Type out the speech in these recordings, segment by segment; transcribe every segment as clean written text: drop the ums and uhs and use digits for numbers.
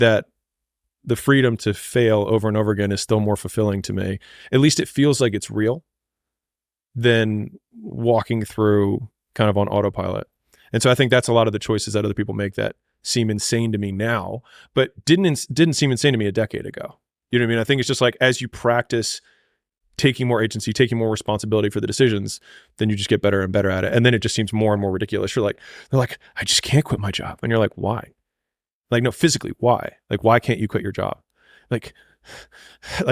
that the freedom to fail over and over again is still more fulfilling to me. At least it feels like it's real than walking through kind of on autopilot. And so I think that's a lot of the choices that other people make that seem insane to me now, but didn't seem insane to me a decade ago. You know what I mean? I think it's just like, as you practice taking more agency, taking more responsibility for the decisions, then you just get better and better at it. And then it just seems more and more ridiculous. They're like, I just can't quit my job. And you're like, why? Like, no, physically, why? Like, why can't you quit your job? Like,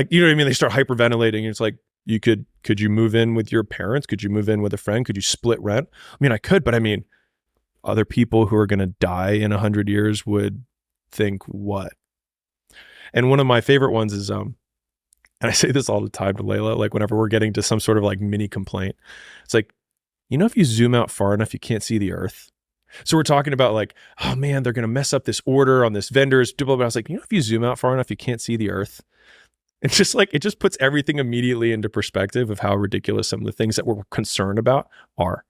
you know what I mean? They start hyperventilating. And it's like, could you move in with your parents? Could you move in with a friend? Could you split rent? I mean, I could, but I mean, other people who are going to die in 100 years would think what? And one of my favorite ones is, and I say this all the time to Layla, like whenever we're getting to some sort of like mini complaint, it's like, if you zoom out far enough, you can't see the earth. So we're talking about like, oh man, they're going to mess up this order on this vendor's, blah, blah, blah. I was like, if you zoom out far enough, you can't see the earth. It's just like, it just puts everything immediately into perspective of how ridiculous some of the things that we're concerned about are.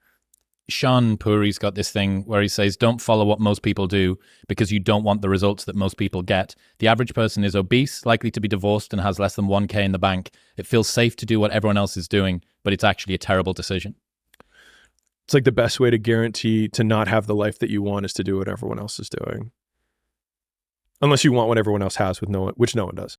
Sean Puri's got this thing where he says, don't follow what most people do because you don't want the results that most people get. The average person is obese, likely to be divorced, and has less than 1K in the bank. It feels safe to do what everyone else is doing, but it's actually a terrible decision. It's like the best way to guarantee to not have the life that you want is to do what everyone else is doing. Unless you want what everyone else has, which no one does.